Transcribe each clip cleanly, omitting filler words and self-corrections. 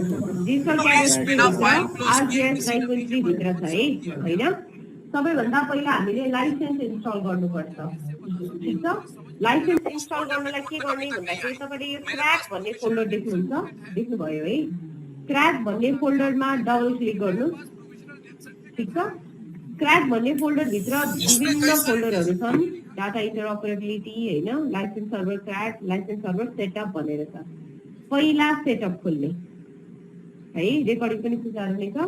Digital camera के हुन्छ आरजिएस 9.3 भित्र छ है हैन सबैभन्दा पहिला हामीले लाइसेन्स इन्स्टल गर्नुपर्छ ठीक छ लाइसेन्स इन्स्टल गर्नलाई के गर्ने भन्दाखेरि तपाईले यो क्रैक भन्ने फोल्डर देख्नुहुन्छ देख्नुभयो है क्रैक भन्ने फोल्डरमा डबल क्लिक गर्नुस् ठीक छ क्रैक भन्ने फोल्डर भित्र विभिन्न फोल्डरहरू छन् डाटा इन्टरअपरेबिलिटी हैन licence server crack licence server setup भनेर छ पहिला सेटअप खोल्ने है रेकर्डिङ पनि सुचारु नै छ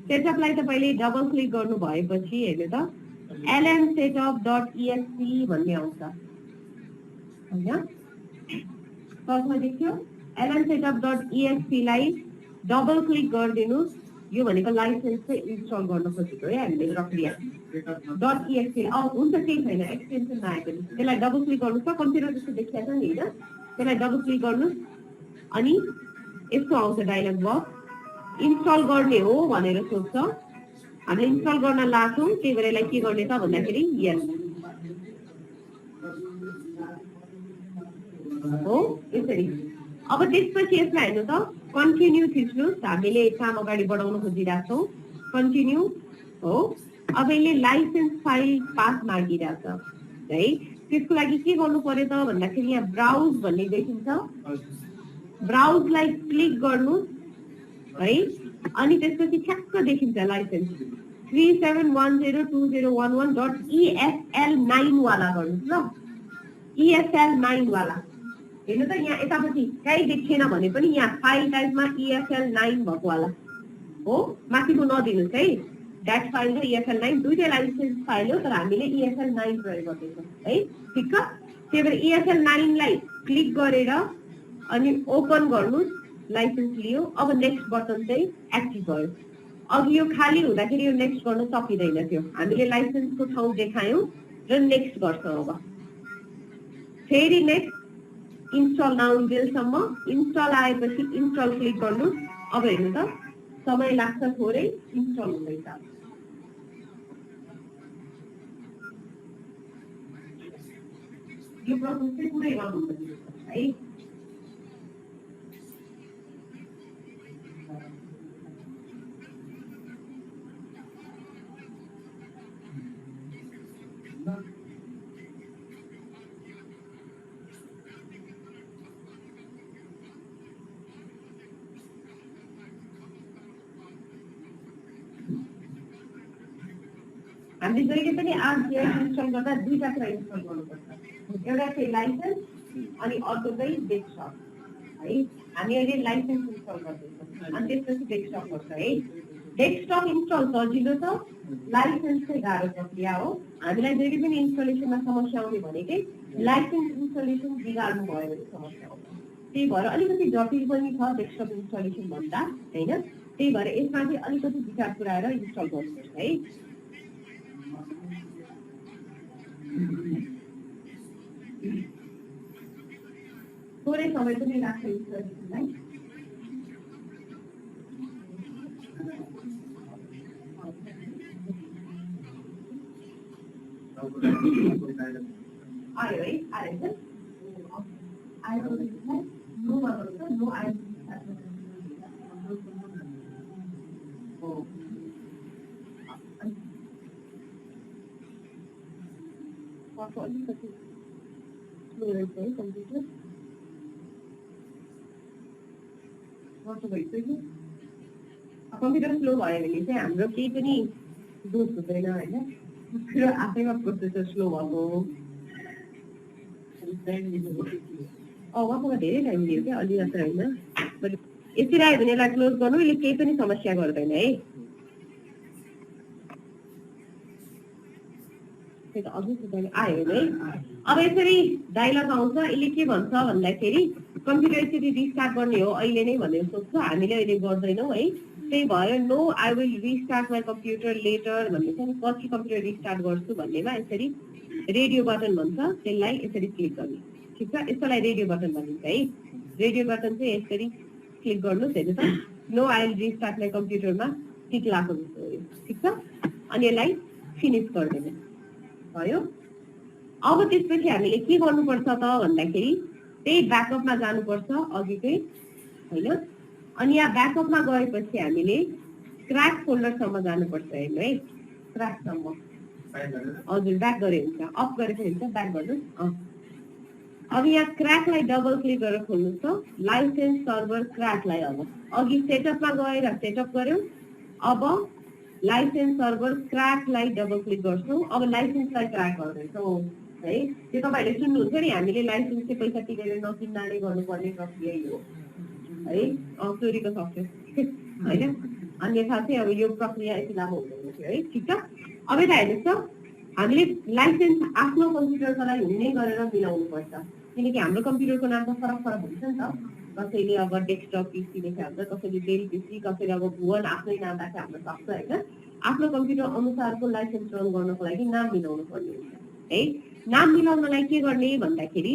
सेटअपलाई तपाईले डबल क्लिक गर्नु भएपछि हेर्नु त lmsetup.exe भन्ने आउँछ हैन सर्चमा देख्यो lmsetup.exe लाई डबल क्लिक गरिदिनुस् यो भनेको लाइसेन्स चाहिँ इन्स्टल गर्न खोजेको है हामीले प्रक्रिया .exe हुन्छ केही छैन एक्सटेन्सन नआएको त्यसलाई डबल क्लिक गर्नुस् त कम्प्युटर जस्तो देखिया छ नि हैन त्यसलाई डबल क्लिक गर्नुस् अनि यस्तो आउँछ डायलग बक्स इन्स्टल गर्ने हो भनेर सोध्छ हामीले इन्स्टल गर्न लाग्छौं त्यही भएर यसलाई के गर्ने त भन्दाखेरि यस हो यसरी अब त्यसपछि यसलाई हेर्नु त कन्टिन्यू थिच्नुस् हामीले काम अगाडि बढाउन खोजिरहेछौं कन्टिन्यू हो अब यसले लाइसेन्स फाइल पाथ मागिरहेछ है त्यसको लागि के गर्नु पर्यो त भन्दाखेरि यहाँ ब्राउज भन्ने देखिन्छ ब्राउजलाई क्लिक गर्नुस् है अनि त्यसपछि ठ्याक्क देखिन्छ लाइसेन्स 37102011.esl9 वाला गर्नुस् ल esl9 वाला हेर्नु त यहाँ यतापछि कहीँ देखिएन भने पनि यहाँ फाइल टाइपमा esl9 भएको वाला हो माथिको नदिनुस् है दैट फाइल र esl9 दुईटै लाइसेन्स फाइल हो तर हामीले esl9 प्रयोग गर्दैछौँ है ठीक छ त्यही भएर esl9 लाई क्लिक गरेर अनि ओपन गर्नुस् लाइसेन्स लियो अब नेक्स्ट बटन चाहिँ एक्टिभ भयो अघि यो खाली हुँदाखेरि यो नेक्स्ट गर्न सकिदैन थियो हामीले लाइसेन्सको ठाउँ देखायौं र नेक्स्ट गर्छौं अब फेरि नेक्स्ट इन्स्टल नाउन्जेलसम्म इन्स्टल आएपछि इन्स्टल क्लिक गर्नु अब हेर्नु त समय लाग्छ थोरै इन्स्टल हुँदैछ यो प्रोसेस चाहिँ पुरै गर्नुपर्छ है हामीले जहिले पनि आरजिएस इन्स्टल गर्दा दुईटा कुरा इन्स्टल गर्नुपर्छ एउटा चाहिँ लाइसेन्स अनि अर्को चाहिँ डेस्कटप है हामी अहिले लाइसेन्स इन्स्टल गर्दैछौँ अनि त्यसपछि डेस्कटप गर्छ है डेस्कटप इन्स्टल सजिलो छ लाइसेन्स चाहिँ गाह्रो प्रक्रिया हो हामीलाई जहिले पनि इन्स्टलेसनमा समस्या आउने भनेकै लाइसेन्स इन्स्टलेसन बिगार्नु भयो भने समस्या आउँछ त्यही भएर अलिकति जटिल पनि छ डेस्कटप इन्स्टलेसन भन्दा हैन त्यही भएर यसमा चाहिँ अलिकति विचार पुर्याएर इन्स्टल गर्नुपर्छ है थोरै समय पनि लाग्छ इन्स्टलेसनलाई आयो है आयो आयो नो गर्छ नो आयो अलिकति स्लो रहेछ है कम्प्युटर भइसक्यो कम्प्युटर स्लो भयो भने चाहिँ हाम्रो केही पनि दोष हुँदैन होइन आफैमा प्रोसेसर स्लो भएको उहाँसँग धेरै टाइम लियो क्या अलि मात्र होइन यसरी आयो भने यसलाई क्लोज गर्नु यसले केही पनि समस्या गर्दैन है आयो है अब यसरी डायलग आउँछ यसले के भन्छ भन्दाखेरि कम्प्युटर यसरी रिस्टार्ट गर्ने हो अहिले नै भनेर सोध्छ हामीले अहिले गर्दैनौँ है त्यही भएर no I will restart my computer later भन्ने छ नि पछि कम्प्युटर रिस्टार्ट गर्छु भन्नेमा यसरी रेडियो बटन भन्छ त्यसलाई यसरी क्लिक गर्ने ठिक छ यसलाई रेडियो बटन भनिन्छ है रेडियो बटन चाहिँ यसरी क्लिक गर्नुहोस् हेर्नु त no I will restart my कम्प्युटरमा टिक लाग्छ ठिक छ अनि यसलाई फिनिश गरिदिनु भयो अब त्यसपछि हामीले के गर्नुपर्छ त भन्दाखेरि त्यही ब्याकअपमा जानुपर्छ अघिकै हैन अनि यहाँ ब्याकअपमा गएपछि हामीले क्र्याक फोल्डरसम्म जानुपर्छ हेर्नु है, क्र्याकसम्म। हजुर ब्याक गरे हुन्छ, अफ गरेको हुन्छ, ब्याक गर्नुहोस्। अब यहाँ क्र्याकलाई डबल क्लिक गरेर खोल्नुहोस् त, लाइसेन्स सर्भर क्र्याकलाई। अब अघि सेटअपमा गएर सेटअप गर्यौँ, अब लाइसेन्स सर्भर क्र्याकलाई डबल क्लिक गर्छौँ। अब लाइसेन्सलाई क्र्याक गर्दैछौँ है। त्यो तपाईँहरूले सुन्नुहुन्छ नि, हामीले लाइसेन्स चाहिँ पैसा तिरेर नकिन्नाले गर्नुपर्ने प्रक्रिया हो है, चोरीको सफ्टवेयर होइन, अन्यथा चाहिँ अब यो प्रक्रिया यति लामो हुँदैन थियो है। ठिक छ, अब यता हेर्नुहोस् त, हामीले लाइसेन्स आफ्नो कम्प्युटरको लागि हुने गरेर मिलाउनु पर्छ, किनकि हाम्रो कम्प्युटरको नाम त फरक फरक हुन्छ नि त। कसैले अब डेस्कटप पिसी लेख्या हुन्छ, कसैले डेल पिसी, कसैले अब भुवन आफ्नै नाम राखेर हाम्रो सक्छ होइन। आफ्नो कम्प्युटर अनुसारको लाइसेन्स रन गर्नको लागि नाम मिलाउनु पर्ने हुन्छ है। नाम मिलाउनलाई के गर्ने भन्दाखेरि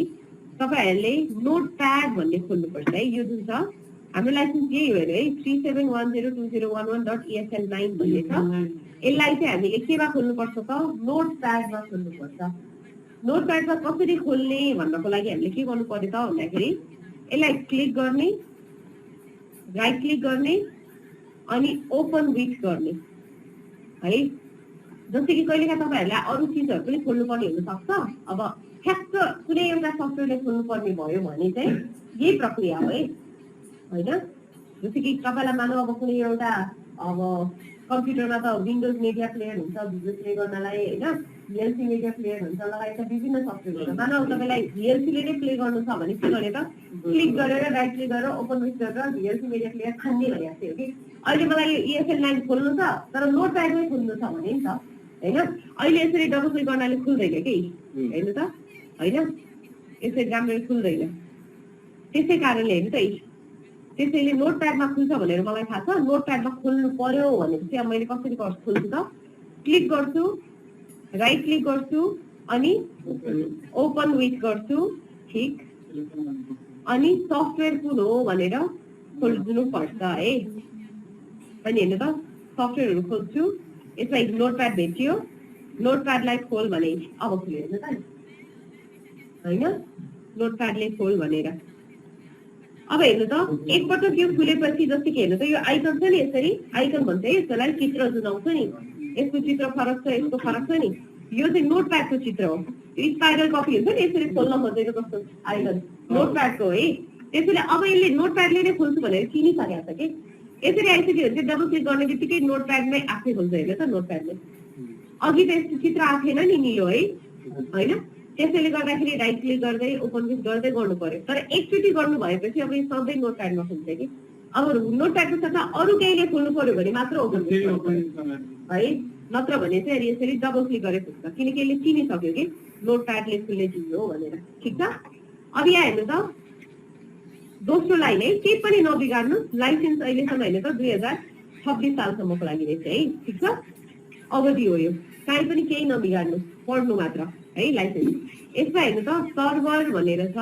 तपाईँहरूले नोटप्याड भन्ने खोल्नुपर्छ है। यो जुन छ हाम्रो लाइसेन्स यही हो है, 37102011.esl9 भन्ने छ। यसलाई चाहिँ हामीले केमा खोल्नुपर्छ त, नोटप्याडमा खोल्नुपर्छ। नोटप्याडमा कसरी खोल्ने भन्नको लागि हामीले के गर्नु पर्यो त भन्दाखेरि यसलाई क्लिक गर्ने, राइट क्लिक गर्ने अनि ओपन विथ गर्ने है। जस्तै कि कहिलेकाहीँ तपाईँहरूलाई अरू चिजहरू पनि खोल्नुपर्ने हुनसक्छ। अब ठ्याक्क कुनै एउटा सफ्टवेयरले खोल्नुपर्ने भयो भने चाहिँ यही प्रक्रिया हो है होइन। जस्तै कि तपाईँलाई मानौ अब कुनै एउटा अब कम्प्युटरमा त विन्डोज मिडिया प्लेयर हुन्छ भिडियो प्ले गर्नलाई होइन, भिएलसी मिडिया प्लेयर हुन्छ, लगायतका विभिन्न सफ्टवेयरहरू। मानौ तपाईँलाई भिएलसीले नै प्ले गर्नु छ भने के गर्ने त, क्लिक गरेर राइट क्लिक गरेर ओपन विथ गरेर भिएलसी मिडिया प्लेयर छान्ने भइरहेको थियो कि अहिले मलाई यो ESL9 खोल्नु छ तर नोटप्याडमै खोल्नु छ भने नि त होइन। अहिले यसरी डबल क्लिक गर्नाले खुल्दैन कि हेर्नु त होइन, यसरी राम्ररी खुल्दैन। त्यसै कारणले हेर्नु त, त्यसैले नोटप्याडमा खुल्छ भनेर मलाई थाहा छ। नोटप्याडमा खोल्नु पर्यो भनेपछि अब मैले कसरी खोल्छु त, क्लिक गर्छु, राइट क्लिक गर्छु अनि ओपन विथ गर्छु, ठिक, अनि सफ्टवेयर कुन हो भनेर खोल्नु पर्छ है। अनि हेर्नु त सफ्टवेयरहरू खोल्छु, यसमा नोटप्याड भेटियो, नोटप्याडलाई खोल भने अब खुल्यो हेर्नु त होइन, नोटप्याडले खोल भनेर। अब हेर्नु त एकपटक यो खुलेपछि जस्तै कि हेर्नु त यो आइकन छ नि, यसरी आइकन भन्छ है यसलाई, चित्र जुन आउँछ नि यसको चित्र फरक छ, यसको फरक छ नि, यो चाहिँ नोटप्याडको चित्र हो। स्पाइरल कपी हुन्छ नि यसरी खोल्न खोजेको कस्तो आइकन नोटप्याडको है। त्यसैले अब यसले नोटप्याडले नै खोल्छु भनेर चिनिसकेको छ कि यसरी आइसक्यो भने चाहिँ डबल क्लिक गर्ने बित्तिकै नोटप्याडमै आफै खोल्छ हेर्नु त नोटप्याडले। अघि त यस्तो चित्र आएको थिएन नि निलो है होइन, त्यसैले गर्दाखेरि राइट क्लिक गर्दै ओपन क्लिक गर्दै गर्नु पर्यो। तर एकचोटि गर्नु भएपछि अब यो सधैँ नोटप्याडमा खुल्छ कि। अब नोटप्याडको साथमा अरू केहीले खोल्नु पर्यो भने मात्र ओपन है, नत्र भने चाहिँ यसरी डबल क्लिक गरेर खुल्छ, किनकि यसले चिनिसक्यो कि नोटप्याडले खुल्ने चिज हो भनेर। ठिक छ, अब यहाँ हेर्नु त दोस्रो लाइन है, केही पनि नबिगार्नु, लाइसेन्स अहिलेसम्म हेर्नु त 2026 सालसम्मको लागि रहेछ है। ठिक छ, अवधि हो यो, काहीँ पनि केही नबिगार्नु, पढ्नु मात्र है लाइसेन्स। यसमा हेर्नु त सर्भर भनेर छ,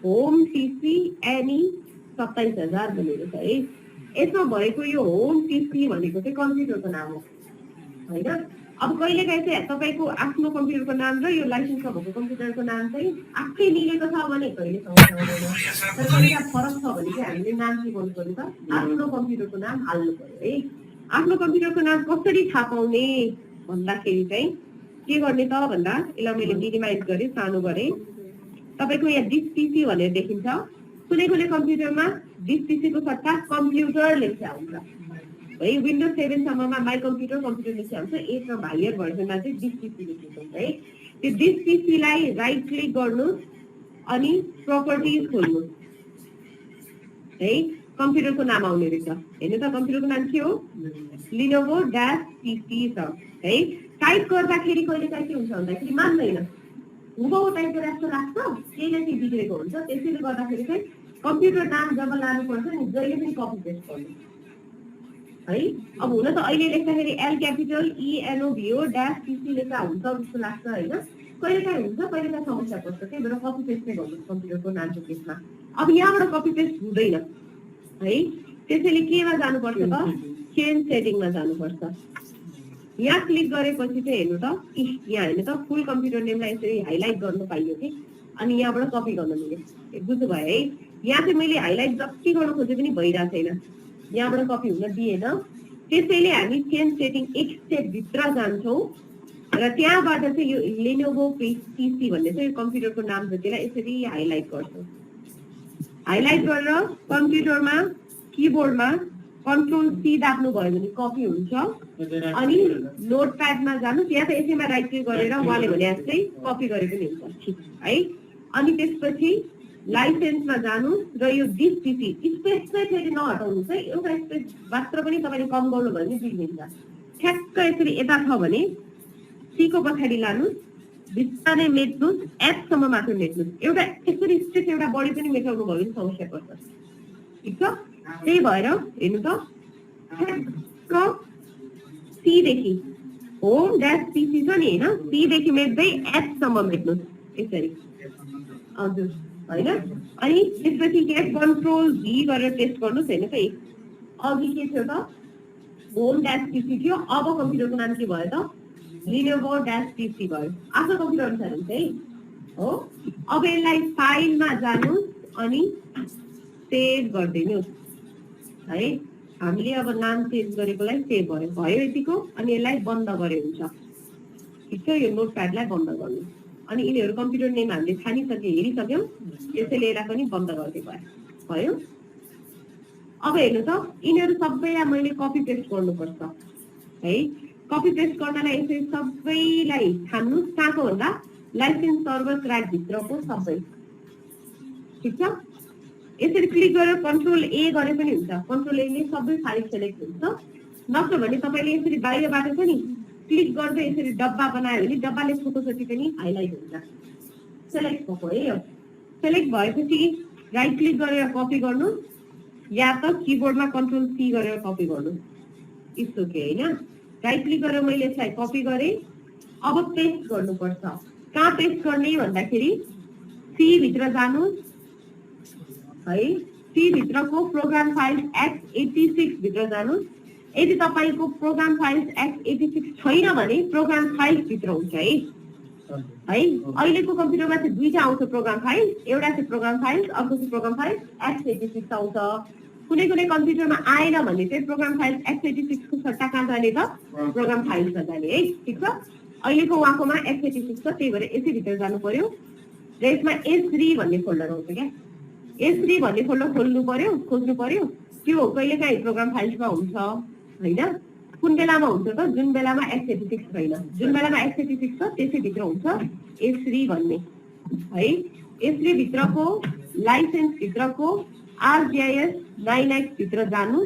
होम टिसी एनी 27,000 भनेको छ है। यसमा भएको यो होम टिसी भनेको चाहिँ कम्प्युटरको नाम हो होइन। अब कहिलेकाहीँ चाहिँ तपाईँको आफ्नो कम्प्युटरको नाम र यो लाइसेन्समा भएको कम्प्युटरको नाम चाहिँ आफै मिलेको छ भने कहिले समस्या हुँदैन, तर कहिले फरक छ भने चाहिँ हामीले नाम के गर्नु पर्यो त, आफ्नो कम्प्युटरको नाम हाल्नु पर्यो है। आफ्नो कम्प्युटरको नाम कसरी थाहा पाउने भन्दाखेरि चाहिँ के गर्ने त भन्दा, यसलाई मैले मिनिमाइज गरेँ, सानो गरेँ। तपाईँको यहाँ डिस पिसी भनेर देखिन्छ, कुनै कुनै कम्प्युटरमा डिस पिसीको सट्टा कम्प्युटर लेख्या हुन्छ है। विन्डोज 7सम्ममा माई कम्प्युटर कम्प्युटर लेख्या हुन्छ, 8 र हायर भर्जनमा चाहिँ डिस पिसी लेखेको हुन्छ है। त्यो डिस पिसीलाई राइट क्लिक गर्नुहोस् अनि प्रपर्टिज खोल्नुहोस् है, कम्प्युटरको नाम आउने रहेछ हेर्नु त। कम्प्युटरको नाम के हो, लिनोभो -PC छ है। टाइप गर्दाखेरि कहिले काहीँ के हुन्छ भन्दाखेरि मान्दैन, हुबहु टाइप गरेर जस्तो लाग्छ, केही न केही बिग्रेको हुन्छ। त्यसैले गर्दाखेरि चाहिँ कम्प्युटर नाम जब लानुपर्छ नि जहिले पनि कपी पेस्ट गर्नु है। अब हुन त अहिले लेख्दाखेरि एल क्यापिटल ENOVO -PC लेखा हुन्छ जस्तो लाग्छ होइन, कहिले काहीँ हुन्छ, कहिले काहीँ समस्या पर्छ, त्यही भएर कपी पेस्ट नै गर्नु कम्प्युटरको नामको केसमा। अब यहाँबाट कपी पेस्ट हुँदैन है, त्यसैले केमा जानुपर्छ त, चेन्ज सेटिङमा जानुपर्छ। यहाँ क्लिक गरेपछि चाहिँ हेर्नु त, यहाँ हेर्नु त फुल कम्प्युटर नेमलाई यसरी हाइलाइट गर्नु पाइयो कि, अनि यहाँबाट कपी गर्न मिल्यो, बुझ्नु भयो है। यहाँ चाहिँ मैले हाइलाइट जति गर्न खोजे पनि भइरहेको छैन, यहाँबाट कपी हुन दिएन। त्यसैले हामी चेन्ज सेटिङ एक स्टेप भित्र जान्छौँ र त्यहाँबाट चाहिँ यो लेनोभो पीसी भन्ने चाहिँ कम्प्युटरको नाम छ, त्यसलाई यसरी हाइलाइट गर्छौँ। हाइलाइट गरेर कम्प्युटरमा किबोर्डमा कन्ट्रोल सी दाब्नु भयो भने कपी हुन्छ। अनि नोटप्याडमा जानु, त्यहाँ त यसैमा राइट क्लिक गरेर उहाँले भने जस्तै कपी गरे पनि हुन्छ, ठिक है। अनि त्यसपछि लाइसेन्समा जानु र यो दिस पीसी स्पेस चाहिँ फेरि नहटाउनुहोस् है, एउटा स्पेस मात्र पनि तपाईँले कम गर्नु भयो भने बिग्रिन्छ। ठ्याक्क यसरी यता छ भने सीको पछाडि लानुहोस्, बिस्तारै मेट्नुहोस्, एपसम्म मात्र मेट्नुहोस्। एउटा यसरी स्ट्रेच एउटा बढी पनि मेटाउनु भयो भने समस्या पर्छ, ठिक छ। त्यही भएर हेर्नु त, ठ्याक्क सीदेखि होम ड्यास पीसी छ नि होइन, सीदेखि मेट्दै एपसम्म मेट्नुहोस् यसरी, हजुर होइन। अनि त्यसपछि के कन्ट्रोल भी गरेर टेस्ट गर्नुहोस्। हेर्नु त अघि के थियो त, होम ड्यास पीसी थियो, अब कम्प्युटरको नाम के भयो त, लिनोभो ड्यास पीसी भयो। आफ्नो कम्प्युटर अनुसार हुन्छ है हो। अब यसलाई फाइलमा जानुहोस् अनि सेभ गरिदिनुहोस् है। हामीले अब नाम चेन्ज गरेकोलाई सेभ भयो, भयो यतिको। अनि यसलाई बन्द गरे हुन्छ, ठिक छ। यो नोटप्याडलाई बन्द गर्नु। अनि यिनीहरू कम्प्युटर नेम हामीले छानिसक्यो, हेरिसक्यौँ, त्यसैले यसलाई पनि बन्द गरिदिए भयो। अब हेर्नु त, यिनीहरू सबैलाई मैले कपी पेस्ट गर्नुपर्छ है। कपी पेस्ट गर्नलाई यसरी सबैलाई छान्नुहोस्, कहाँको भन्दा लाइसेन्स सर्भर क्र्याक भित्रको सबै, ठिक छ। यसरी क्लिक गरेर कन्ट्रोल ए गरे पनि हुन्छ, कन्ट्रोल एले सबै फाइल सेलेक्ट हुन्छ। नत्र भने तपाईँले यसरी बाहिरबाट छ नि क्लिक गर्दै यसरी डब्बा बनायो भने डब्बाले फोटोसोटी पनि हाइलाइट हुन्छ। सेलेक्ट भएको है यो। सेलेक्ट भएपछि राइट क्लिक गरेर कपी गर्नु या त किबोर्डमा कन्ट्रोल सी गरेर कपी गर्नु, इट्स ओके होइन। राइट क्लिक गरेर मैले यसलाई कपी गरेँ। अब पेस्ट गर्नुपर्छ। कहाँ पेस्ट गर्ने भन्दाखेरि सी भित्र जानुहोस् है। सी भित्रको प्रोग्राम फाइल्स x86 भित्र जानुहोस्। यदि तपाईँको प्रोग्राम फाइल्स x86 छैन भने प्रोग्राम फाइल्स भित्र हुन्छ है। अहिलेको कम्प्युटरमा चाहिँ दुईटा आउँछ प्रोग्राम फाइल, एउटा चाहिँ प्रोग्राम फाइल्स, अर्को चाहिँ प्रोग्राम फाइल्स x86 आउँछ। कुनै कुनै कम्प्युटरमा आएन भने चाहिँ प्रोग्राम फाइल्स x86 को सट्टा कहाँ जाने त, प्रोग्राम फाइल्समा जाने है, ठिक छ। अहिलेको उहाँकोमा x86 छ, त्यही भएर यसै भित्र जानु पर्यो र यसमा S3 भन्ने फोल्डर आउँछ क्या। S3 भन्ने फोल्डर खोल्नु पर्यो, खोज्नु पर्यो। त्यो कहिलेकाहीँ प्रोग्राम फाइल्समा हुन्छ होइन। कुन बेलामा हुन्छ त, जुन बेलामा x86 छैन, जुन बेलामा x86 छ त्यसै भित्र हुन्छ S3 भन्ने है। S3 भित्रको लाइसेन्स भित्रको ArcGIS 9X भित्र जानु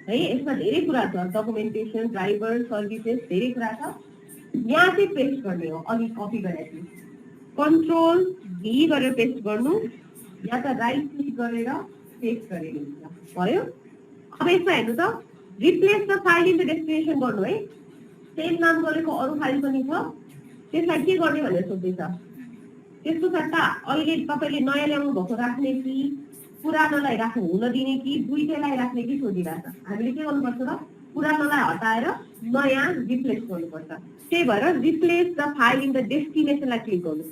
है। यसमा धेरै कुरा छ, डकुमेन्टेसन, ड्राइभर, सर्भिसेस, धेरै कुरा छ। यहाँ चाहिँ पेस्ट गर्ने हो, अघि कपी गरेको कन्ट्रोल भी गरेर पेस्ट गर्नु या त राइट क्लिक गरेर पेस्ट गरेर हुन्छ, भयो। अब यसमा हेर्नु त, replace the file in the destination गर्नु है। सेम नाम गरेको अरू फाइल पनि छ, त्यसलाई के गर्ने भनेर सोध्दैछ। त्यसको सट्टा अहिले तपाईँले नयाँ ल्याउनु भएको राख्ने कि पुरानोलाई राख्नु हुन दिने कि दुईटैलाई राख्ने कि सोधिरहेछ। हामीले के गर्नुपर्छ त, पुरानोलाई हटाएर नयाँ रिप्लेस गर्नुपर्छ। त्यही भएर replace the file in the डेस्टिनेसनलाई क्लिक गर्नु।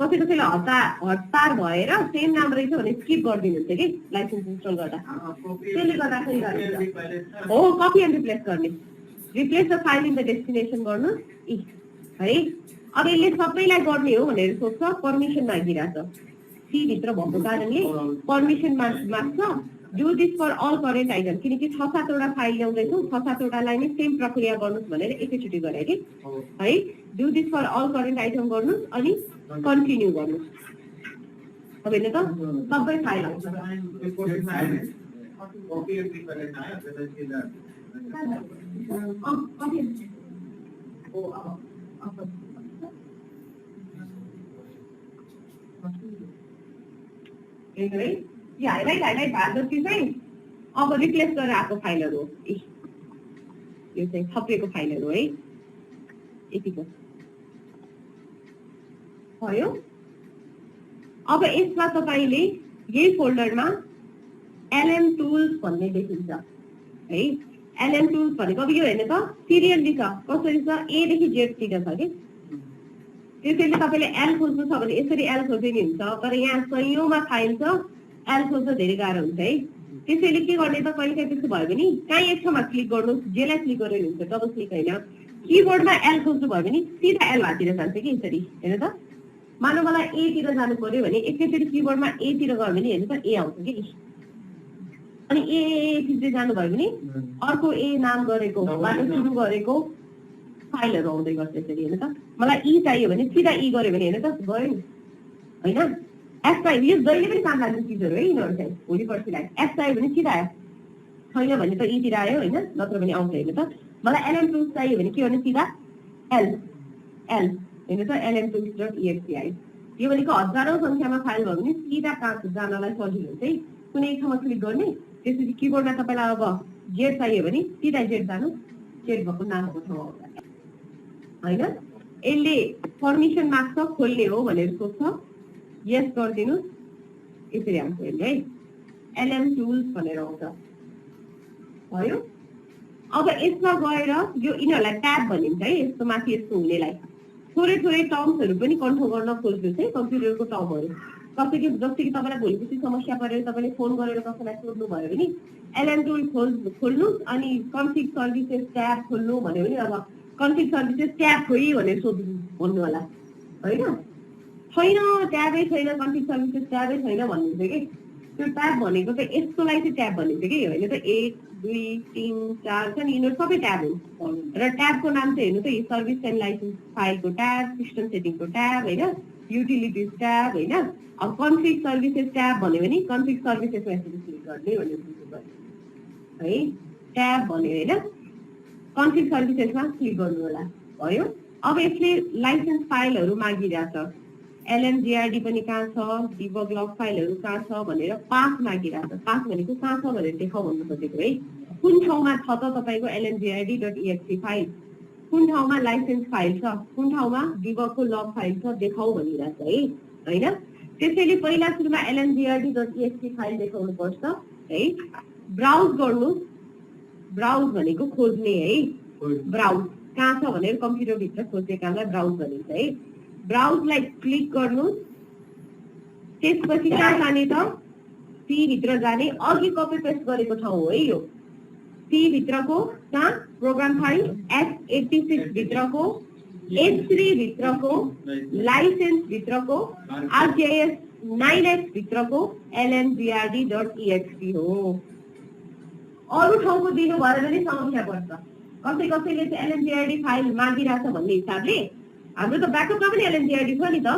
कसै कसैले हतार भएर सेम नाम रहेछ भने स्किप गरिदिनुहुन्छ कि लाइसेन्स इन्स्टल गर्दा, त्यसले गर्दाखेरि हो कपी एन्ड रिप्लेस गर्ने। Replace the file in the destination गर्नु है। अब यसले सबैलाई गर्ने हो भनेर सोध्छ, पर्मिसन मागिरहेछ। सी भित्र भएको कारणले पर्मिसन माग्छ। Do this for all current item, किनकि 6-7 फाइल ल्याउँदैछौँ, 6-7 नै सेम प्रक्रिया गर्नुहोस् भनेर एकैचोटि गरे कि है। Do this for all current item गर्नुहोस् अनि कन्टिन्यू गर्नुहोस्। अब हेर्नु त, सबै फाइल आउँछ। हाइलाइट भएको चाहिँ अब रिप्लेस गरेर आएको फाइलहरू हो, यो चाहिँ थपिएको फाइलहरू है। यतिको भयो। अब यसमा तपाईँले यही फोल्डरमा LM टुल्स भन्ने देखिन्छ है। LM टुल्स भनेको अब यो हेर्नु त, सिरियल्ली छ, कसरी छ, A देखि Z तिर छ कि। त्यसैले तपाईँले L खोज्नु छ भने यसरी L खोज्दै नि हुन्छ, तर यहाँ सयौँमा फाइल छ, L खोज्न धेरै गाह्रो हुन्छ है। त्यसैले के गर्ने त कहिलेकाहीँ त्यस्तो भयो भने कहीँ एक ठाउँमा क्लिक गर्नुहोस्, जेलाई क्लिक गरेर हुन्छ डबल क्लिक होइन, किबोर्डमा एल खोज्नु भयो भने सिधा एल हातिर जान्छ कि यसरी। हेर्नु त, मानव मलाई ए तिर जानु पर्यो भने एकैचोटि किबोर्डमा ए तिर गयो भने हेर्नु त ए आउँछ कि। अनि ए थिच्दै जानु भयो भने अर्को ए नाम गरेको बाटो सुरु गरेको फाइलहरू आउँदै गर्छ यसरी। हेर्नु त, मलाई ई चाहियो भने सिधा ई गऱ्यो भने हेर्नु त गयो नि होइन। एफ चाहियो, यो जहिले पनि काम लाग्ने चिजहरू है यिनीहरू चाहिँ भोलि पर्सिलाई। एफ चाहियो भने सिधा आयो, छैन भने त ईतिर आयो होइन, नत्र भने आउँछ। हेर्नु त, मलाई एलएम टुल्स चाहियो भने के भने सिधा एल एल हेर्नु त lm-tools.exe आयो। यो भनेको हजारौं संख्यामा फाइल भयो भने सिधा कहाँ जानलाई सजिलो हुन्छ है। कुनै एक ठाउँमा क्लिक गर्ने, त्यसपछि किबोर्डमा तपाईँलाई अब जेड चाहियो भने सिधा जेड जानु, जेड भएको नामको ठाउँमा आउँछ होइन। यसले पर्मिसन माग्छ खोल्ने हो भनेर सोध्छ, यस गरिदिनु, यसरी आउँछ यसले है, एलएम टुल्स भनेर आउँछ भयो। अब यसमा गएर यो यिनीहरूलाई ट्याब भनिन्छ है, यस्तो माथि यस्तो हुनेलाई थोरै थोरै टर्म्सहरू पनि कन्ट्रोल गर्न खोज्नुहोस् है, कम्प्युटरको टर्महरू। जस्तै कि तपाईँलाई भोलिपछि समस्या परेर तपाईँले फोन गरेर कसैलाई सोध्नु भयो भने एलएम टुल खोल्नुहोस् अनि कन्फिग सर्भिसेस ट्याब खोल्नु भन्यो भने अब कन्फिग सर्भिसेस ट्याब खोइ भनेर सोध्नु भन्नु होला होइन। छैन, ट्याबै छैन, कन्फिग सर्भिसेस ट्याबै छैन भन्नुहुन्छ कि। त्यो ट्याब भनेको त यस्तोलाई चाहिँ ट्याब भनिन्छ कि होइन त। 1 2 3 4 छ नि, यिनीहरू सबै ट्याब हुन् र ट्याबको नाम चाहिँ हेर्नु त सर्भिस एन्ड लाइसेन्स फाइलको ट्याब, सिस्टम सेटिङको ट्याब होइन, युटिलिटिज ट्याब होइन। अब कन्फिग सर्भिसेस ट्याब भन्यो भने कन्फिग सर्भिसेसमा यसरी क्लिक गर्ने भनेर बुझ्नु है, ट्याब भन्यो होइन, कन्फिग सर्भिसेसमा क्लिक गर्नु होला भयो। अब यसले लाइसेन्स फाइलहरू मागिरहेछ, एलएमजीआरडी पनि कहाँ छ, डिबग लग फाइलहरू कहाँ छ भनेर पाथ मागिरहेछ। पाथ भनेको कहाँ छ भनेर देखाउ भन्नु खोजेको है, कुन ठाउँमा छ त तपाईँको lmgid.exe फाइल, कुन ठाउँमा लाइसेन्स फाइल छ, कुन ठाउँमा डिबगको लग फाइल छ देखाउ भनिरहेछ है होइन। त्यसैले पहिला सुरुमा lmgid.exe फाइल देखाउनु पर्छ है। ब्राउज गर्नु, ब्राउज भनेको खोज्ने है, ब्राउज कहाँ छ भनेर कम्प्युटरभित्र खोज्ने कामलाई ब्राउज भनिन्छ है। ब्राउजलाई क्लिक गर्नु, त्यसपछि कहाँ जाने त, सी भित्र जाने, अघि कपी पेस्ट गरेको ठाउँ हो है यो। सी भित्रको कहाँ प्रोग्राम फाइल, x86 भित्रको, h3 भित्रको, लाइसेन्स भित्रको, ArcGIS 9x भित्रको lmgid.exe हो। अरू ठाउँको दिनु भएर पनि समस्या पर्छ। कसैले चाहिँ lmgid फाइल मागिरहेछ भन्ने हिसाबले हाम्रो त ब्याकअपमा पनि lmgid छ नि त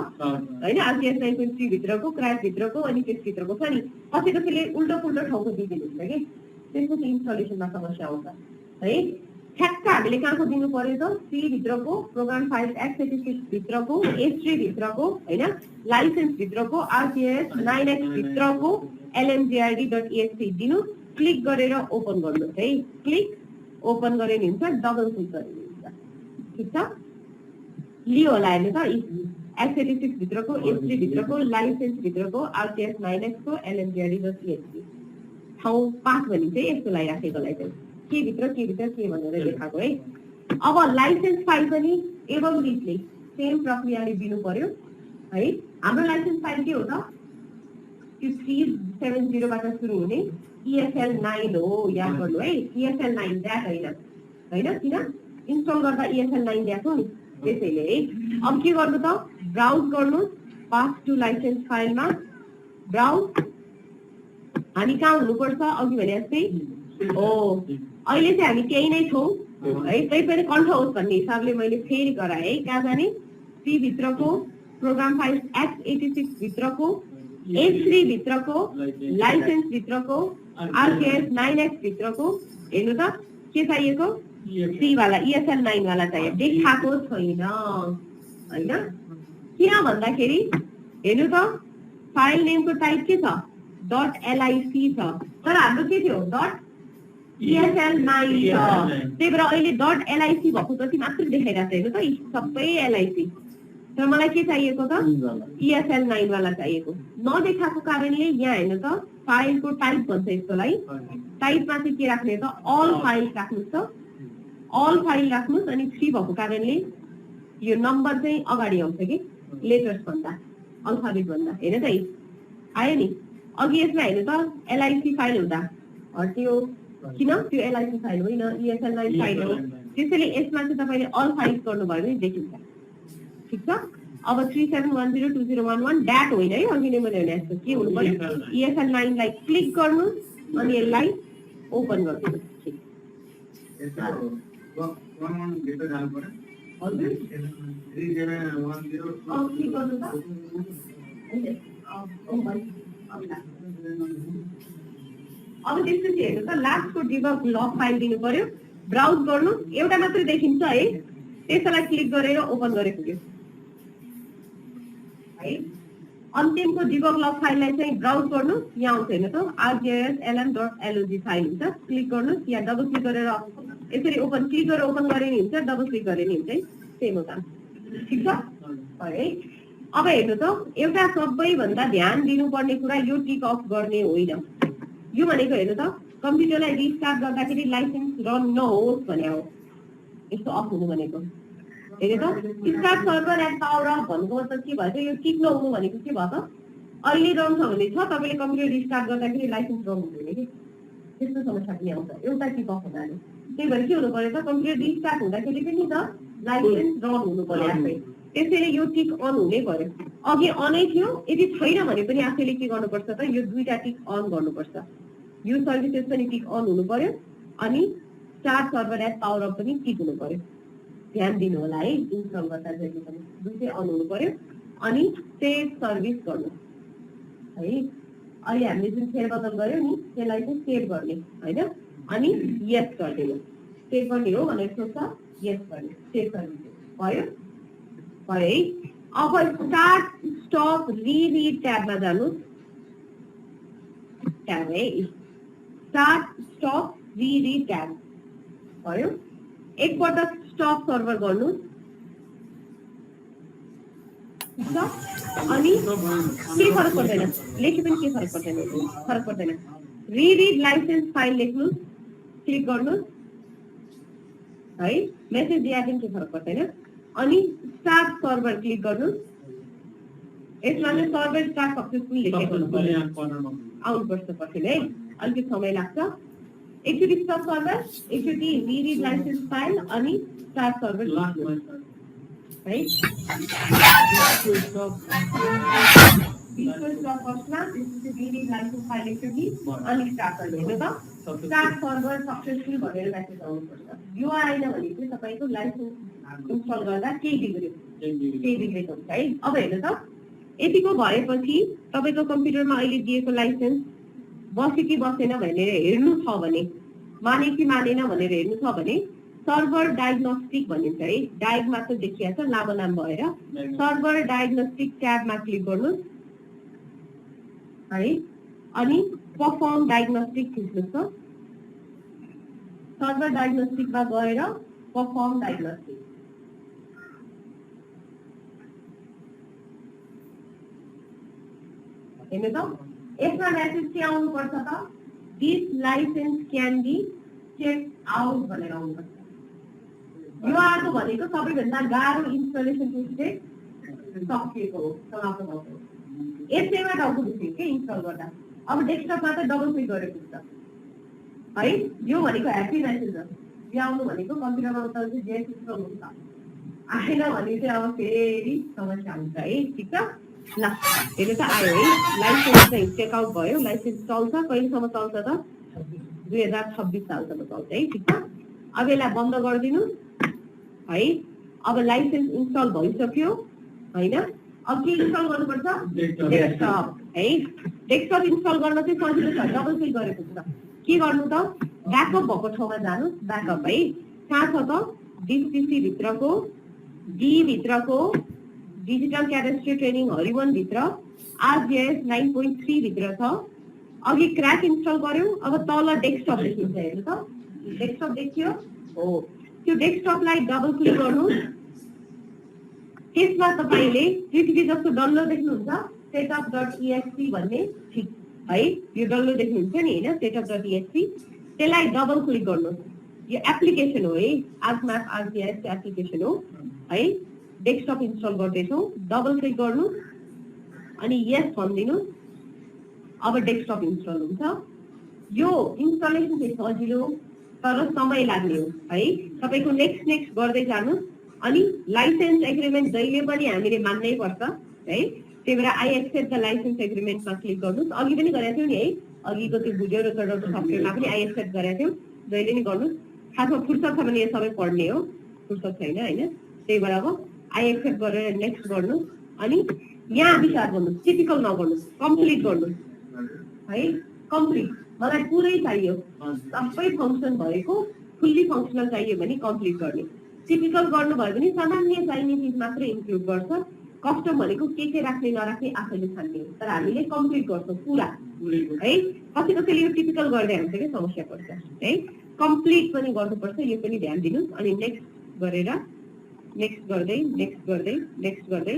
होइन, ArcGIS 9.3 भित्रको, क्र्याक भित्रको अनि त्यस भित्रको छ नि। कसैले उल्टो पुल्टो ठाउँको दिइदिनुहुन्छ कि, त्यसपछि इन्स्टलेसनमा समस्या आउँछ है। ठ्याक्क हामीले कहाँको दिनु पर्यो त, सी भित्रको प्रोग्राम फाइल, x86 भित्रको, h3 भित्रको होइन, लाइसेन्स भित्रको, ArcGIS 9x भित्रको lmgid.exe दिनु, क्लिक गरेर ओपन गर्नुहोस् है। क्लिक ओपन गरे नि हुन्छ, डबल क्लिक गरे नि हुन्छ, ठिक छ। लियो होला हेर्नु त, x86 भित्रको, h3 भित्रको, लाइसेन्स भित्रको, ArcGIS 9x को lmgid.exe ठाउँ पाथ भनिन्छ यस्तोलाई राखेकोलाई चाहिँ के भित्र के भनेर देखाएको है। अब लाइसेन्स फाइल पनि एवं रीतले सेम प्रक्रियाले दिनु पर्यो है। हाम्रो लाइसेन्स फाइल के हो त, त्यो 370 बाट सुरु हुने ESL9 हो, याद गर्नु है। ESL9 द्याट होइन, किन इन्स्टल गर्दा ESL9 द्याट हो नि, त्यसैले है। अब के गर्नु त, ब्राउज गर्नु, पाथ टु लाइसेन्स फाइलमा ब्राउज। हामी कहाँ हुनुपर्छ अघि भने जस्तै हो, अहिले चाहिँ हामी त्यही नै छौँ है। त्यही पनि कन्ठ होस् भन्ने हिसाबले मैले फेरि गराएँ है। कहाँ जाने, सी भित्रको प्रोग्राम फाइल, x86 भित्रको, h3 भित्रको, लाइसेन्स भित्रको, ArcGIS 9x भित्रको। हेर्नु त के चाहिएको, सी वाला ESL9 वाला चाहियो, देखाएको छैन होइन। किन भन्दाखेरि हेर्नु त, फाइल नेमको टाइप के छ, .lic छ, तर हाम्रो के थियो, .ESL9 छ। त्यही भएर अहिले .lic भएको जति मात्र देखाइरहेको छ। हेर्नु त सबै LIC, तर मलाई के चाहिएको त, ESL9 वाला चाहिएको। नदेखाएको कारणले यहाँ हेर्नु त, फाइलको टाइप भन्छ यसकोलाई, टाइपमा चाहिँ के राख्ने त, अल फाइल राख्नुहोस् त, अल फाइल राख्नुहोस्। अनि 3 भएको कारणले यो नम्बर चाहिँ अगाडि आउँछ कि लेटर्स भन्दा, अल्फाबेट भन्दा। हेर्नु त आयो नि, अघि यसमा हेर्नु त LIC फाइल हुँदा हट्यो किन त्यो एलआइसी फाइल होइन ESL 9 फाइल हो त्यसैले यसमा चाहिँ तपाईले अल फाइल्स गर्नुभयो भने देखिन्छ ठीक छ अब 37102011 ड्याट होइन है अघि नै मैले भने जस्तो के हुनु पर्यो ESL 9 लाई क्लिक गर्नु अनि यसलाई ओपन गर्नु ठीक अब त्यसपछि हेर्नु त लास्टको डिबग लग फाइल दिनु पर्यो ब्राउज गर्नु एउटा मात्रै देखिन्छ है त्यसलाई क्लिक गरेर ओपन गरे पुग्यो है अन्तिमको डिबग लग फाइललाई चाहिँ ब्राउज गर्नु यहाँ आउँछ हैन त rjslm.log फाइल हुन्छ क्लिक गर्नु यहाँ डबल क्लिक गरेर यसरी ओपन क्लिक गरेर ओपन गरे नि हुन्छ डबल क्लिक गरे नि हुन्छ है सेम हो काम ठीक छ है अब हेर्नु त एउटा सबैभन्दा ध्यान दिनुपर्ने कुरा यो टिक अफ गर्ने होइन यो भनेको हेर्नु त कम्प्युटरलाई रिस्टार्ट गर्दाखेरि लाइसेन्स रन नहोस् भने हो यस्तो अफ हुनु भनेको हेर्नु त start server at power off भन्नुको मतलब के भन्छ यो टिक नहुनु भनेको के भयो त अहिले रन छ भने छ तपाईले कम्प्युटर रिस्टार्ट गर्दाखेरि लाइसेन्स रन हुँदैन कि त्यस्तो समस्या पनि आउँछ एउटा टिक अफ हुनाले त्यही भएर के हुनु पर्यो त कम्प्युटर रिस्टार्ट हुँदाखेरि पनि त लाइसेन्स रन हुनु पर्यो आफै त्यसैले यो टिक अन हुनै पर्यो अघि अनै थियो यदि छैन भने पनि आफैले के गर्नुपर्छ त यो दुईटा टिक अन गर्नुपर्छ यो सर्भिसेस पनि टिक अन हुनु पर्यो अनि start server at power off पनि टिक हुनु पर्यो ध्यान दिनु होला है इन्स्टल गर्दा जहिले पनि दुईटै अन हुनु पर्यो अनि सेभ सर्भिस गर्नु है अहिले हामीले जुन फेरबदल गर्यो नि त्यसलाई चाहिँ सेभ गर्ने हैन अनि यस गरिदिनु सेभ गर्ने हो भनेर सोच्छ यस गर्ने सेभ सर्भिस भयो है अब स्टार्ट स्टप रिरिड ट्याबमा जानु ट्याब है स्टार्ट स्टप रिरिड ट्याब भयो एकपटक स्टप सर्भर गर्नु अनि के फरक पर्दैन लेखे पनि के फरक पर्दैन रिरिड लाइसेन्स फाइल लेख्नु क्लिक गर्नु है मेसेज दिए पनि के फरक पर्दैन अनि स्टार्ट सर्भर क्लिक गर्नु यसमा चाहिँ सर्भर स्टार्ट सक्सेसफुल लेखेको आउनुपर्छ पछि है अलिकति समय लाग्छ एकचोटि स्टप सर्भर एकचोटि रिरिड लाइसेन्स फाइल अनि स्टार्ट सर्भर है अनि स्टार्ट सर्भर हेर्नु त स्टार्ट सर्भर सक्सेसफुल भनेर मेसेज आउनुपर्छ यो आएन भने चाहिँ तपाईँको लाइसेन्स इन्स्टल गर्दा केही बिग्रेको हुन्छ है अब हेर्नु त यतिको भएपछि तपाईँको कम्प्युटरमा अहिले दिएको लाइसेन्स बस्यो कि बसेन भनेर हेर्नु छ भने माने कि मानेन भनेर हेर्नु छ भने सर्भर डायग्नोस्टिक भनिन्छ है डायग मात्र देखिया छ लामो नाम भएर सर्भर डायग्नोस्टिक ट्याबमा क्लिक गर्नु है अनि परफर्म डायग्नोस्टिक थिच्नुहोस् त सर्भर डायग्नोस्टिकमा गएर परफर्म डायग्नोस्टिक हेर्नु त यसमा मेसेज के आउनुपर्छ त this license can be check out भनेर आउनुपर्छ यो आएको भनेको सबैभन्दा गाह्रो इन्स्टलेसन प्रोसेस सकिएको हो समाप्त भएको यसैमा टाउको दुख्यो के इन्स्टल गर्दा अब डेस्कटपमा त डबल क्लिक गरेको हुन्छ है यो भनेको ह्याप्पी मेसेज हो यो आउनु भनेको कम्प्युटरमा उता चाहिँ जे सिस्टम हुन्छ आएन भने चाहिँ अब फेरि समस्या हुन्छ है ठिक छ ल हेर्नु त आयो है लाइसेन्स चाहिँ चेकआउट भयो लाइसेन्स चल्छ कहिलेसम्म चल्छ त 2026 सालसम्म चल्छ है ठिक छ अब यसलाई बन्द गरिदिनु है अब लाइसेन्स इन्स्टल भइसक्यो हैन अब के इन्स्टल गर्नुपर्छ डेस्कटप है डेस्कटप इन्स्टल गर्न चाहिँ सजिलो छ डबल क्लिक गरेको छ के गर्नु त ब्याकअप भएको ठाउँमा जानु ब्याकअप है कहाँ छ त डिसिसी भित्रको डी भित्रको डिजिटल क्याडेस्ट्री ट्रेनिङ हरिवन भित्र आरजीएस 9.3 भित्र छ अघि क्र्याक इन्स्टल गर्यो अब तल डेस्कटप देखिन्छ हेर्नु त डेस्कटप देखियो हो त्यो डेस्कटपलाई डबल क्लिक गर्नु त्यसमा तपाईले पृथ्वी जस्तो डल्लो देख्नुहुन्छ setup.exe भन्ने ठीक है यो डल्लो देख्नुहुन्छ नि हैन setup.exe त्यसलाई डबल क्लिक गर्नु यो एप्लिकेसन हो है आजम्याप आरजीएस एप्लिकेसन हो है डेस्कटप इन्स्टल गर्दैछौ डबल क्लिक गर्नु अनि यस भन्दिनु अब डेस्कटप इन्स्टल हुन्छ यो इन्स्टलेसन चाहिँ सजिलो तर समय लाग्ने हो है। तपाईँको नेक्स्ट गर्दै जानु अनि लाइसेन्स एग्रिमेन्ट जहिले पनि हामीले मान्नै पर्छ है। त्यही भएर आई एक्सेप्ट द लाइसेन्स एग्रिमेन्टमा क्लिक गर्नुहोस्। अघि पनि गरेको थियौँ नि है, अघिको त्यो भिडियो रेकर्डरको सफ्टवेयरमा पनि आई एक्सेप्ट गरेको थियौँ, जहिले नि गर्नुहोस्। खासमा फुर्सद छ भने यो सबै पढ्ने हो, फुर्सद छैन होइन। त्यही भएर अब आई एक्सेप्ट गरेर नेक्स्ट गर्नुहोस् अनि यहाँ विचार गर्नुहोस्, टिपिकल नगर्नुहोस्, कम्प्लिट गर्नुहोस् है। कम्प्लिट मलाई पुरै चाहियो, सबै फङ्सन भएको फुल्ली फङ्सनल चाहियो भने कम्प्लिट गर्ने। टिपिकल गर्नुभयो भने सामान्य चाहिने चिज मात्रै इन्क्लुड गर्छ। कस्टम भनेको के राख्ने नराख्ने आफैले छान्ने हो, तर हामीले कम्प्लिट गर्छौँ पुरा है। कसैले यो टिपिकल गर्दै हुन्छ कि समस्या पर्छ है। कम्प्लिट पनि गर्नुपर्छ, यो पनि ध्यान दिनुहोस्। अनि नेक्स्ट गरेर नेक्स्ट गर्दै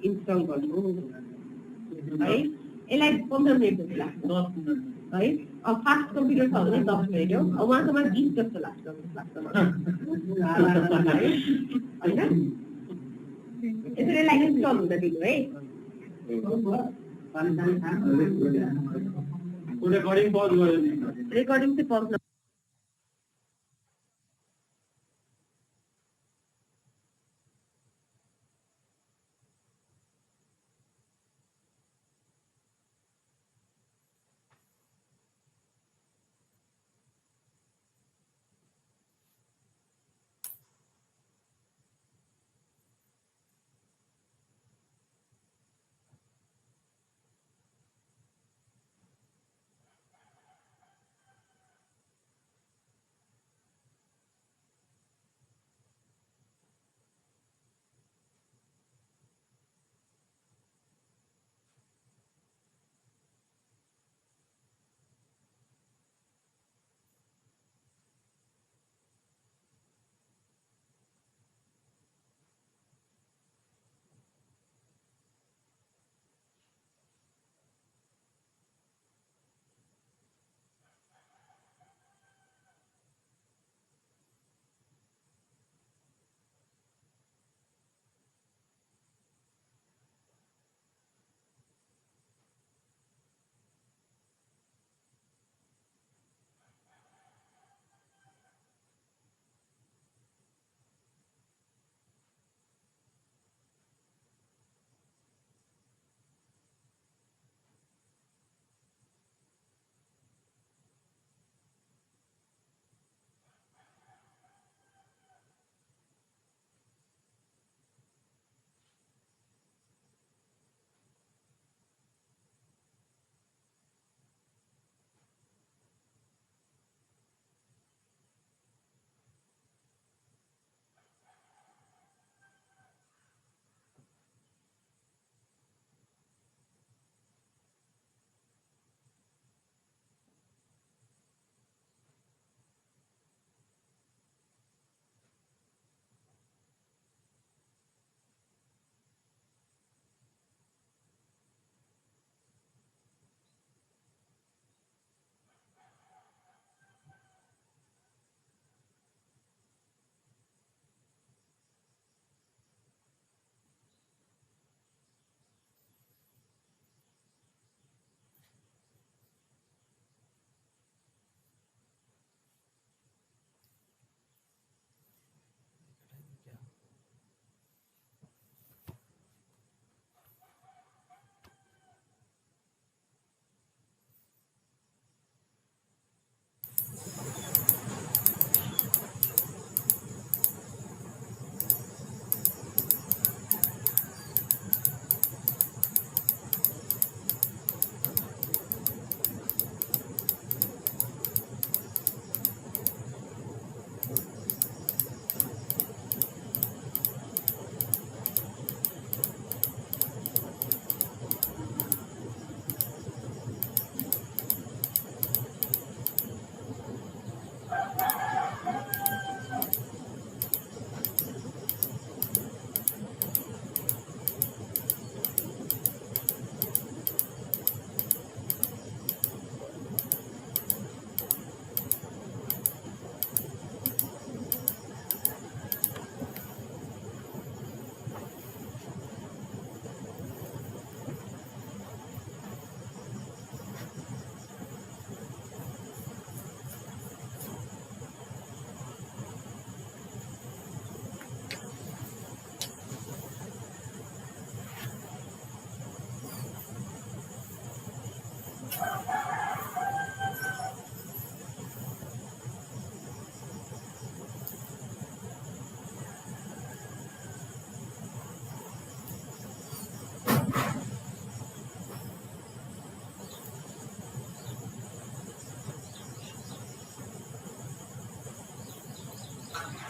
इन्स्टल गर्नु है। यसलाई 15 मिनट जस्तो लाग्छ है। अब फास्ट कम्प्युटर छ भने 10 मिनट हो, अब उहाँकोमा 20 जस्तो लाग्छ होइन। यसरी यसलाई इन्स्टल हुन दिनु है। रेकर्डिङ चाहिँ पज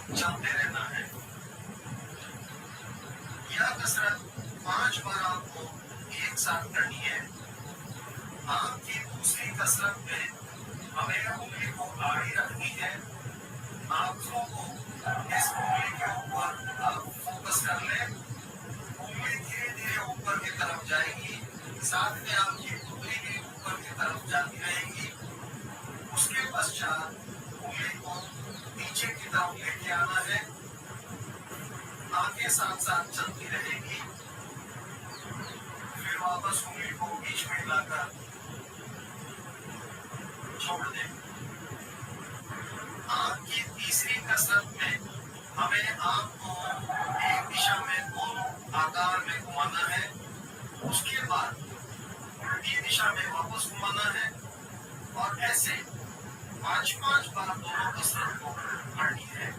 चलते रहना है। यह कसरत 5 बार आपको एक साथ करनी है। आंख की दूसरी कसरत में हमें उंगली को आड़ी रखनी है। आंखों को इस उंगली के ऊपर आप फोकस कर लें। उंगली धीरे धीरे ऊपर की तरफ जाएगी, साथ में आपकी उंगली भी ऊपर की तरफ जाती रहेगी। उसके पश्चात उंगली को नीचे की तरफ लेके आना है। आंखें साथ साथ चलती रहेगी। फिर वापस उंगली को बीच में लाकर छोड़ दें। आंख की तीसरी कसरत में हमें आंख को एक दिशा में गोल आकार में घुमाना है। उसके बाद उल्टी दिशा में वापस घुमाना है और ऐसे 5 बार दोनों कसरत को करनी है।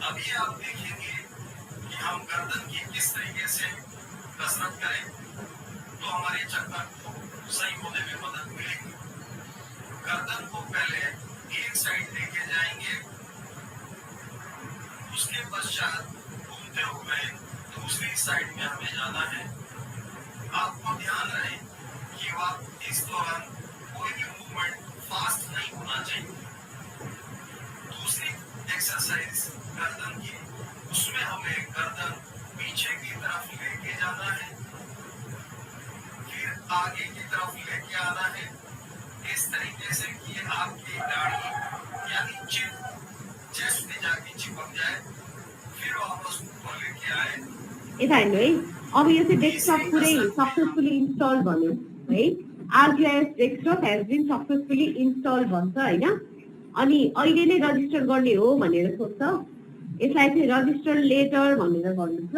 अभी आप देखेंगे कि हम गर्दन की किस तरीके से कसरत करें तो हमारे चक्कर को सही होने में मदद मिलेगी। गर्दन को पहले एक साइड लेके जाएंगे, उसके पश्चात घूमते हुए दूसरी साइड में हमें जाना है। आपको ध्यान रहे कि आप इस दौरान कोई भी मूवमेंट फास्ट नहीं होना चाहिए। दूसरी एक्सरसाइज गर्दन की, उसमें हमें गर्दन पीछे की तरफ लेके जाना है, फिर आगे की तरफ लेके आना है, इस तरीके से कि आपकी दाढ़ी यानी चिन चेस्ट में जाके चिपक जाए, फिर वापस ऊपर लेके आए। यता हेर्नु है। अब यो चाहिँ डेस्कटप पुरै सक्सेसफुली इन्स्टल भन्यो है। RGIS desktop has been successfully install भन्छ हैन। अनि अहिले नै रजिस्टर गर्ने हो भनेर सोध्छ। यसलाई चाहिँ रजिस्टर लेटर भनेर भन्नुहुन्छ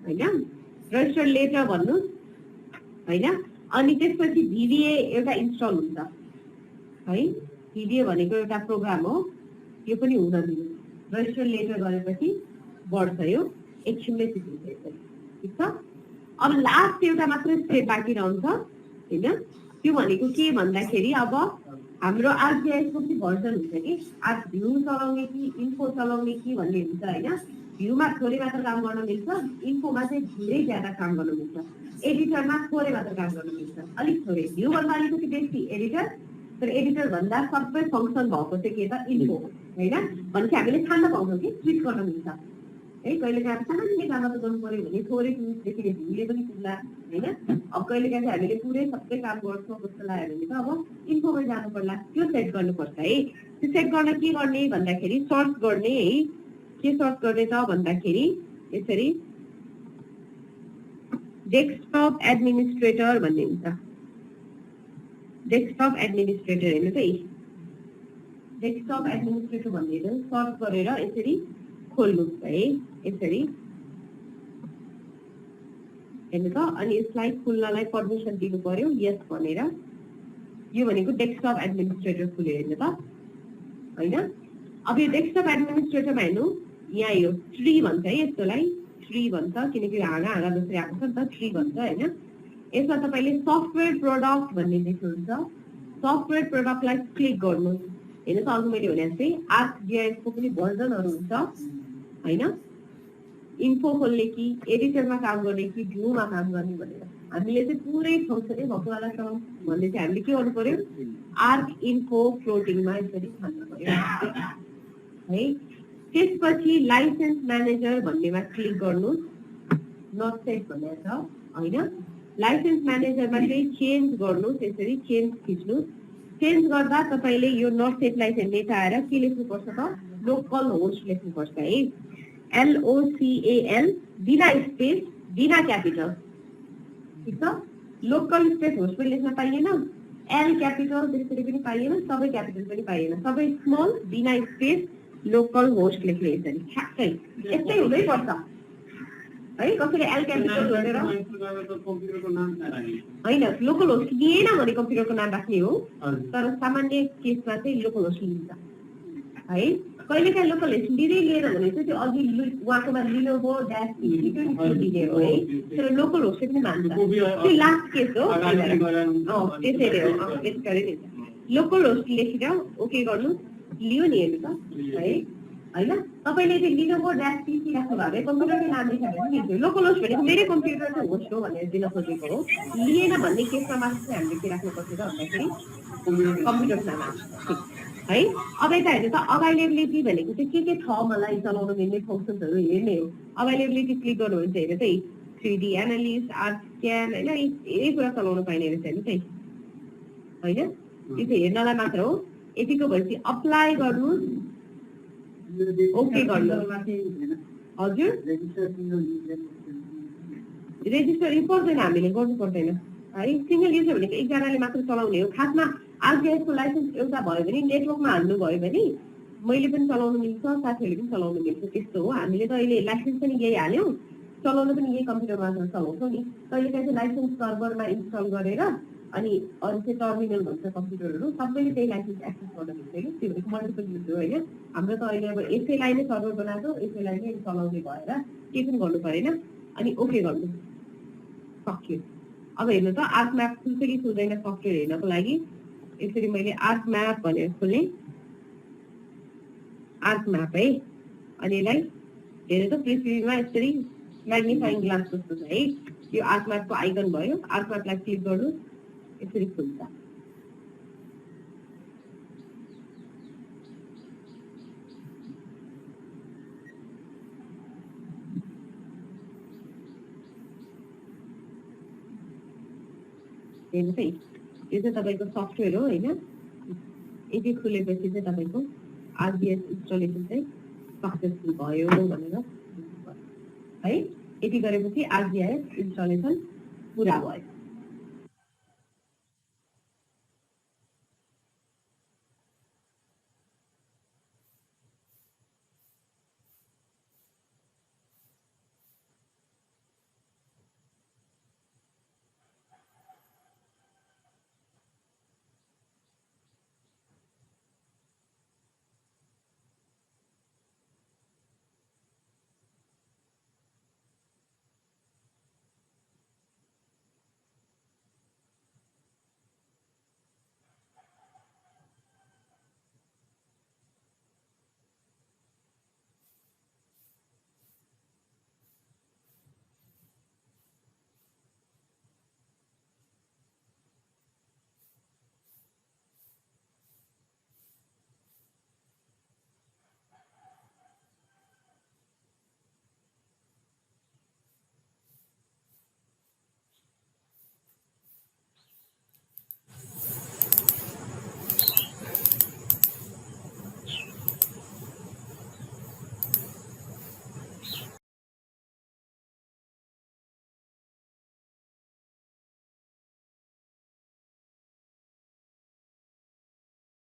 हैन। रजिस्टर लेटर भन्नु हैन। अनि त्यसपछि भिडिए एउटा इन्स्टल हुन्छ है। भिडिए भनेको एउटा प्रोग्राम हो, यो पनि हुन दिनु। रजिस्टर लेटर गरेपछि बढ्छ यो, एकछिनमै सिकिन्छ। ठीक छ। अब लास्ट एउटा मात्रै स्टेप बाँकी रहन्छ हैन। त्यो भनेको के भन्दाखेरि अब हाम्रो आरजीआईएस को चाहिँ भर्जन हुन्छ कि आज भ्यू चलाउने कि इन्फो चलाउने कि भन्ने हुन्छ हैन। भ्यूमा थोरै मात्र काम गर्न मिल्छ, इन्फोमा चाहिँ धेरै ज्यादा काम गर्न मिल्छ, एडिटरमा थोरै मात्र काम गर्न मिल्छ, अलिक थोरै। भ्यू भन्दा अलिकति बेसी एडिटर, तर एडिटर भन्दा सबै फङ्सन भएको चाहिँ के त इन्फो हैन। भनेपछि हामीले छान्न पाउँछौँ कि स्विच गर्न मिल्छ है। कहिलेकाहीँ सामान्य काम त गर्नु पर्यो भने थोरै टुल्सदेखि भ्यूले पनि पुग्ला हैन। अब कहिलेकाहीँ चाहिँ हामीले पुरै सबै काम गर्छौँ जस्तो लाग्यो भने त अब इन्फोमै जानु पर्ला। त्यो सेट गर्नुपर्छ है। त्यो सेट गर्न के गर्ने भन्दाखेरि सर्च गर्ने है। के सर्च गर्ने त भन्दाखेरि यसरी डेस्कटप एडमिनिस्ट्रेटर भन्ने हुन्छ। डेस्कटप एडमिनिस्ट्रेटर हेर्नु त है। डेस्कटप एडमिनिस्ट्रेटर भनेर सर्च गरेर यसरी खोल्नु है। यसरी हेर्नु त। अनि यसलाई खुल्नलाई पर्मिसन दिनु पर्यो, यस भनेर। यो भनेको डेस्कटप एडमिनिस्ट्रेटर खुल्यो हेर्नु त हैन। अब यो डेस्कटप एडमिनिस्ट्रेटरमा हेर्नु, यहाँ यो ट्री भन्छ है। यस्तोलाई ट्री भन्छ किनकि हाँगा जसरी आएको छ नि त, ट्री भन्छ हैन। यसमा तपाईले सफ्टवेयर प्रोडक्ट भन्ने देख्नुहुन्छ। सफ्टवेयर प्रोडक्टलाई क्लिक गर्नु हैन। त अघि मैले भने जस्तै आरजीआईएस को पनि भर्जनहरु हुन्छ हैन। इन्फो खोल्ने कि एडिटरमा काम गर्ने कि भ्यूमा काम गर्ने भनेर हामीले चाहिँ पुरै फङ्सनै भक्कवाला छ भन्ने चाहिँ हामीले के गर्नु पर्यो, आर्क इन्फो फ्लोटिङमा यसरी हाल्नु पर्यो है। त्यसपछि लाइसेन्स म्यानेजर भन्नेमा क्लिक गर्नु। नट सेट भनेर छ हैन। लाइसेन्स म्यानेजरमा चाहिँ चेन्ज गर्नु, त्यसरी चेन्ज थिच्नु। चेन्ज गर्दा तपाईले यो नट सेटलाई चाहिँ मेटाएर के लेख्नुपर्छ त, लोकल होस्ट लेख्नुपर्छ है। LOCAL बिना स्पेस बिना क्यापिटल। ठीक छ। लोकल स्पेस होस्ट पनि लेख्न पाइएन, एल क्यापिटल त्यसरी पनि पाइएन, सबै क्यापिटल पनि पाइएन, सबै स्मल बिना स्पेस लोकल होस्ट लेख्ने यसरी ठ्याक्कै यस्तै हुँदै पर्छ है। कसैले एल क्यापिटल भनेर हैन, लोकल होस्ट लिएन भने कम्प्युटरको नाम राख्ने हो, तर सामान्य केसमा चाहिँ लोकल होस्ट लिन्छ है। कहिलेकाहीँ लोकल होस्ट लिँदै लिएन भने चाहिँ त्यो अघि उहाँकोमा लिनोभो ड्यास लिने हो है। तर लोकल होस्ट पनि मान्छ, त्यो लास्ट केस हो त्यसैले हो। लोकल होस्ट लेखेर ओके गर्नु। लियो नि हेर्नु त है हैन तपाईले चाहिँ लिनोभो ड्यास पीसी राख्नु भएको भए कम्प्युटरकै नाम लेखेर पनि दिन्छु लोकल होस्ट भनेको मेरै कम्प्युटर चाहिँ होस्ट हो भनेर दिन खोजेको हो लिएन भन्ने केसमा मात्र चाहिँ हामीले के राख्नु पर्छ त भन्दाखेरि कम्प्युटर नाम है अब यता हेर्नु त अभाइलेबिलिटी भनेको चाहिँ के छ मलाई चलाउन मिल्ने फङ्सन्सहरू हेर्ने हो अभाइलेबिलिटी क्लिक गर्नुहुन्छ हेर्नु चाहिँ 3D एनालिस्ट आर्टस्क्यान हैन यही कुरा चलाउन पाइने रहेछ हेर्नु चाहिँ हैन यो चाहिँ हेर्नलाई मात्र हो यतिको भएपछि अप्लाई गर्नु ओके गर्नु हजुर रेजिस्टर पर्दैन हामीले गर्नु पर्दैन है सिंगल युजर भनेको एकजनाले मात्र चलाउने हो खासमा आरजीएसको लाइसेन्स एउटा भयो भने नेटवर्कमा हाल्नु भयो भने मैले पनि चलाउनु मिल्छ साथीहरूले पनि चलाउनु मिल्छ त्यस्तो हो हामीले त अहिले लाइसेन्स पनि यही हाल्यौँ चलाउनु पनि यही कम्प्युटरमा चलाउँछौँ नि कहिले काहीँ लाइसेन्स सर्भरमा इन्स्टल गरेर अनि अरू चाहिँ टर्मिनल भन्छ कम्प्युटरहरू सबैले त्यही लाइसेन्स एक्सेस गर्न मिल्छ कि त्यो भनेको मल्टिपल युज हो होइन हाम्रो त अहिले अब यसैलाई नै सर्भर बनाएको यसैलाई नै चलाउने भएर केही पनि गर्नु परेन अनि ओके गर्नु सक्यो अब हेर्नु त आर्क म्याप खुल्छ कि खुल्दैन सफ्टवेयर हेर्नको लागि यसरी मैले आर्क म्याप भनेर खोलेँ आर्क म्याप है अनि यसलाई हेर्नु त पृथ्वीमा यसरी म्याग्निफाइङ ग्लास जस्तो छ है यो आर्क म्यापको आइकन भयो आर्क म्यापलाई क्लिक गर्नु यसरी खुल्छ हेर्नु है यो चाहिँ तपाईँको सफ्टवेयर हो होइन यति खुलेपछि चाहिँ तपाईँको आरजीएस इन्स्टलेसन चाहिँ सक्सेसफुल भयो भनेर है यति गरेपछि आरजीएस इन्स्टलेसन पुरा भयो